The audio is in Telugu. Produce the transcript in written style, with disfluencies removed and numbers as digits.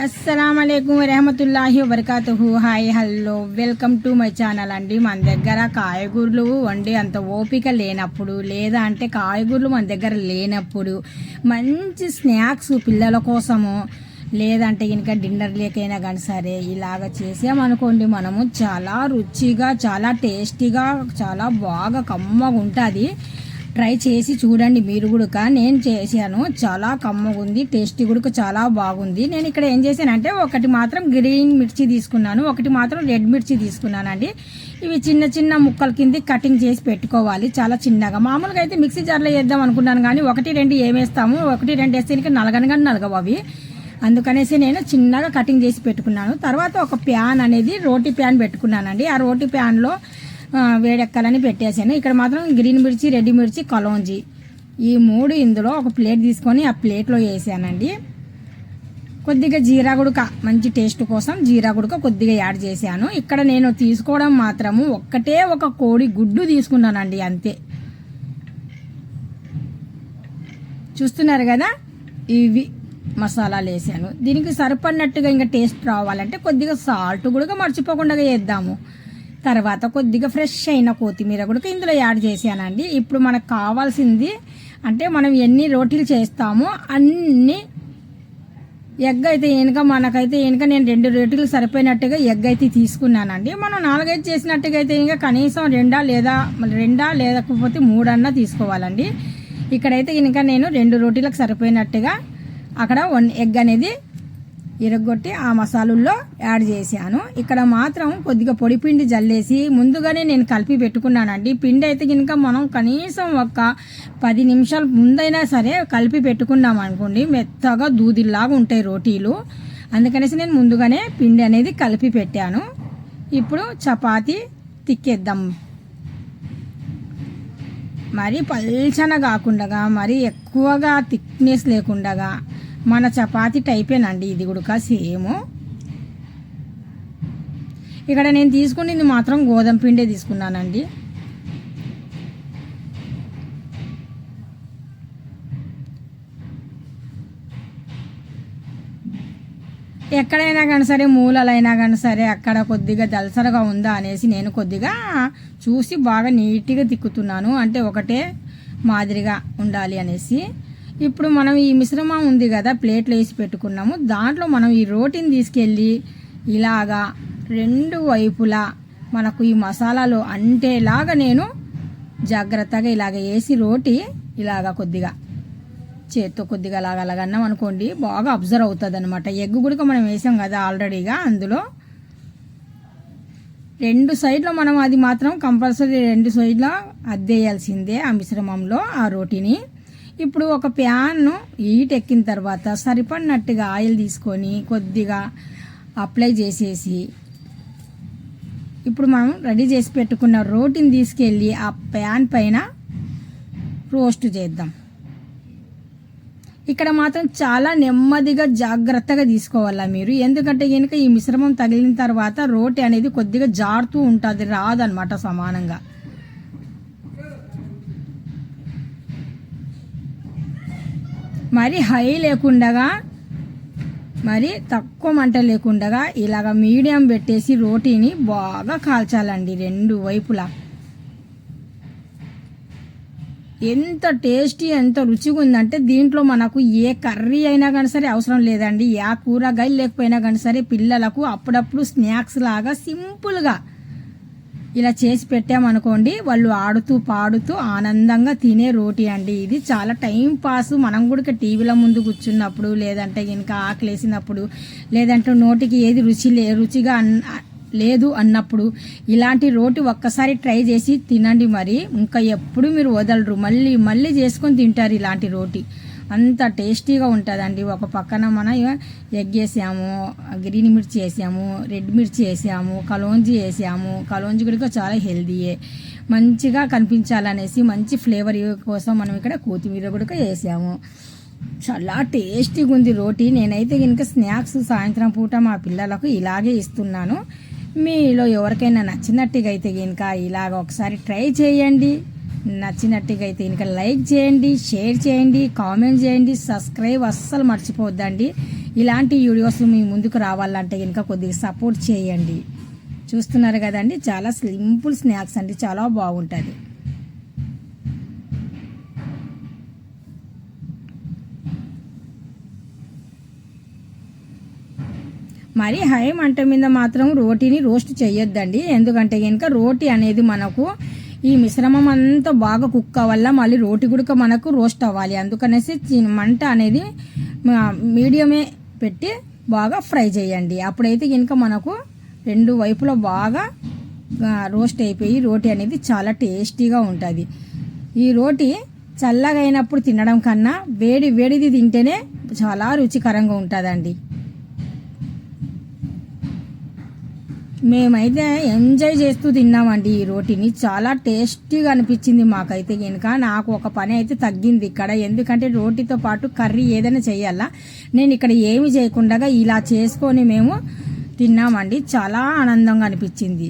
అస్సలాముఅలైకుం వరహమతుల్లాహి వబర్కాతుహు. Hi hello welcome to my channel అండి. మన దగ్గర కాయగూరలు వండి అంత ఓపిక లేనప్పుడు, లేదా అంటే కాయగూరలు మన దగ్గర లేనప్పుడు మంచి స్నాక్స్ పిల్లల కోసము, లేదంటే ఇంకా డిన్నర్ లేకైనా కానీ సరే ఇలాగ చేసామనుకోండి, మనము చాలా రుచిగా, చాలా టేస్టీగా, చాలా బాగా కమ్మగా ఉంటుంది. ట్రై చేసి చూడండి మీరు కూడా. నేను చేశాను, చాలా కమ్మగా ఉంది, టేస్టీ కూడా చాలా బాగుంది. నేను ఇక్కడ ఏం చేశానంటే ఒకటి మాత్రం గ్రీన్ మిర్చి తీసుకున్నాను, ఒకటి మాత్రం రెడ్ మిర్చి తీసుకున్నానండి. ఇవి చిన్న చిన్న ముక్కల కింద కటింగ్ చేసి పెట్టుకోవాలి, చాలా చిన్నగా. మామూలుగా అయితే మిక్సీ జార్లో వేద్దాం అనుకున్నాను, కానీ ఒకటి రెండు ఏమేస్తాము, ఒకటి రెండు వేస్తే ఇంకా నలగనగా నలగవు అవి. అందుకనేసి నేను చిన్నగా కటింగ్ చేసి పెట్టుకున్నాను. తర్వాత ఒక ప్యాన్ అనేది రోటీ ప్యాన్ పెట్టుకున్నానండి. ఆ రోటీ ప్యాన్లో వేడెక్కాలని పెట్టేశాను. ఇక్కడ మాత్రం గ్రీన్ మిర్చి, రెడ్ మిర్చి, కలోంజీ ఈ మూడు ఇందులో ఒక ప్లేట్ తీసుకొని ఆ ప్లేట్లో వేసానండి. కొద్దిగా జీరా గుడక, మంచి టేస్ట్ కోసం జీరా గుడక కొద్దిగా యాడ్ చేశాను. ఇక్కడ నేను తీసుకోవడం మాత్రము ఒక్కటే ఒక కోడి గుడ్డు తీసుకున్నానండి, అంతే. చూస్తున్నారు కదా, ఇవి మసాలాలు వేసాను. దీనికి సరిపడినట్టుగా ఇంకా టేస్ట్ రావాలంటే కొద్దిగా సాల్ట్ కూడా మర్చిపోకుండా వేద్దాము. తర్వాత కొద్దిగా ఫ్రెష్ అయిన కొత్తిమీర కూడా ఇందులో యాడ్ చేశానండి. ఇప్పుడు మనకు కావాల్సింది అంటే మనం ఎన్ని రోటీలు చేస్తామో అన్ని ఎగ్ అయితే మనకైతే నేను 2 రోటీలు సరిపోయినట్టుగా ఎగ్ అయితే తీసుకున్నానండి. మనం 4-5 చేసినట్టుగా అయితే ఇంకా కనీసం 2 లేకపోతే 3 అన్నా తీసుకోవాలండి. ఇక్కడైతే నేను 2 రోటీలకు సరిపోయినట్టుగా అక్కడ 1 ఎగ్ అనేది ఇరగొట్టి ఆ మసాలుల్లో యాడ్ చేశాను. ఇక్కడ మాత్రం కొద్దిగా పొడి పిండి జల్లేసి ముందుగానే నేను కలిపి పెట్టుకున్నానండి. పిండి అయితే మనం కనీసం ఒక 10 నిమిషాల ముందైనా సరే కలిపి పెట్టుకున్నాం అనుకోండి, మెత్తగా దూదిలాగా ఉంటాయి రోటీలు. అందుకనేసి నేను ముందుగానే పిండి అనేది కలిపి పెట్టాను. ఇప్పుడు చపాతీ తిక్కేద్దాం. మరీ పల్చన కాకుండా, మరీ ఎక్కువగా థిక్నెస్ లేకుండా మన చపాతీ టైపేనండి ఇది కూడా సేమ్. ఇక్కడ నేను తీసుకునేది మాత్రం గోధుమ పిండే తీసుకున్నానండి. ఎక్కడైనా కానీ సరే, మూలలైనా కానీ సరే, అక్కడ కొద్దిగా దలసరగా ఉందా అనేసి నేను కొద్దిగా చూసి బాగా నీట్గా తిక్కుతున్నాను, అంటే ఒకటే మాదిరిగా ఉండాలి అనేసి. ఇప్పుడు మనం ఈ మిశ్రమం ఉంది కదా, ప్లేట్లో వేసి పెట్టుకున్నాము, దాంట్లో మనం ఈ రోటీని తీసుకెళ్ళి ఇలాగా 2 వైపులా మనకు ఈ మసాలాలో అంటేలాగా నేను జాగ్రత్తగా ఇలాగ వేసి రోటీ ఇలాగా కొద్దిగా చేత్తో కొద్దిగా అలాగ అన్నాం అనుకోండి, బాగా అబ్జర్వ్ అవుతుంది అనమాట. ఎగ్ కూడా మనం వేసాం కదా ఆల్రెడీగా, అందులో 2 సైడ్లో మనం అది మాత్రం కంపల్సరీ 2 సైడ్లో అద్దేయాల్సిందే ఆ మిశ్రమంలో ఆ రోటీని. ఇప్పుడు ఒక ప్యాన్ను హీట్ ఎక్కిన తర్వాత సరిపడినట్టుగా ఆయిల్ తీసుకొని కొద్దిగా అప్లై చేసేసి ఇప్పుడు మనం రెడీ చేసి పెట్టుకున్న రోటీని తీసుకెళ్ళి ఆ ప్యాన్ పైన రోస్ట్ చేద్దాం. ఇక్కడ మాత్రం చాలా నెమ్మదిగా జాగ్రత్తగా తీసుకోవాలా మీరు, ఎందుకంటే ఈ మిశ్రమం తగిలిన తర్వాత రోటీ అనేది కొద్దిగా జారుతూ ఉంటుంది, రాదనమాట సమానంగా. మరి హై లేకుండా, మరి తక్కువ మంట లేకుండా ఇలాగ మీడియం పెట్టేసి రోటీని బాగా కాల్చాలండి 2 వైపులా. ఎంత టేస్టీ, ఎంత రుచిగా ఉందంటే దీంట్లో మనకు ఏ కర్రీ అయినా కానీ సరే అవసరం లేదండి, ఏ కూరగాయలు లేకపోయినా కానీ సరే పిల్లలకు అప్పుడప్పుడు స్నాక్స్ లాగా సింపుల్గా ఇలా చేసి పెట్టామనుకోండి, వాళ్ళు ఆడుతూ పాడుతూ ఆనందంగా తినే రోటీ అండి ఇది. చాలా టైం పాస్. మనం కూడా టీవీల ముందు కూర్చున్నప్పుడు, లేదంటే ఇంకా ఆకలేసినప్పుడు, లేదంటే నోటికి ఏది రుచిగా లేదు అన్నప్పుడు ఇలాంటి రోటీ ఒక్కసారి ట్రై చేసి తినండి. మరి ఇంకా ఎప్పుడు మీరు వదలరు, మళ్ళీ మళ్ళీ చేసుకొని తింటారు ఇలాంటి రోటీ. అంత టేస్టీగా ఉంటుందండి. ఒక పక్కన మనం ఎగ్ వేసాము, గ్రీన్ మిర్చి వేసాము, రెడ్ మిర్చి వేసాము, కలోంజీ వేసాము. కలోంజీ కూడా చాలా హెల్దీయే, మంచిగా కనిపించాలనేసి మంచి ఫ్లేవర్ కోసం మనం ఇక్కడ కొత్తిమీర కూడా వేసాము. చాలా టేస్టీగా ఉంది రోటీ. నేనైతే స్నాక్స్ సాయంత్రం పూట మా పిల్లలకు ఇలాగే ఇస్తున్నాను. మీలో ఎవరికైనా నచ్చినట్టుగా అయితే ఇలాగ ఒకసారి ట్రై చేయండి. నచ్చినట్టుగా అయితే లైక్ చేయండి, షేర్ చేయండి, కామెంట్ చేయండి, సబ్స్క్రైబ్ అస్సలు మర్చిపోవద్దండి. ఇలాంటి వీడియోస్ మీ ముందుకు రావాలంటే కనుక కొద్దిగా సపోర్ట్ చేయండి. చూస్తున్నారు కదండి, చాలా సింపుల్ స్నాక్స్ అండి, చాలా బాగుంటుంది. మరి హై మంట మీద మాత్రం రోటీని రోస్ట్ చేయొద్దండి. ఎందుకంటే కనుక రోటీ అనేది మనకు ఈ మిశ్రమం అంతా బాగా కుక్ అవ్వాల, మళ్ళీ రోటీ కూడా మనకు రోస్ట్ అవ్వాలి. అందుకనేసి మంట అనేది మీడియమే పెట్టి బాగా ఫ్రై చేయండి. అప్పుడైతే కనుక మనకు రెండు వైపులా బాగా రోస్ట్ అయిపోయి రోటీ అనేది చాలా టేస్టీగా ఉంటుంది. ఈ రోటీ చల్లగా అయినప్పుడు తినడం కన్నా వేడిది తింటేనే చాలా రుచికరంగా ఉంటుందండి. మేమైతే ఎంజాయ్ చేస్తూ తిన్నామండి ఈ రోటీని, చాలా టేస్టీగా అనిపించింది మాకైతే కనుక. నాకు ఒక పని అయితే తగ్గింది ఇక్కడ, ఎందుకంటే రోటీతో పాటు కర్రీ ఏదైనా చేయాలా, నేను ఇక్కడ ఏమి చేయకుండా ఇలా చేసుకొని మేము తిన్నామండి. చాలా ఆనందంగా అనిపించింది.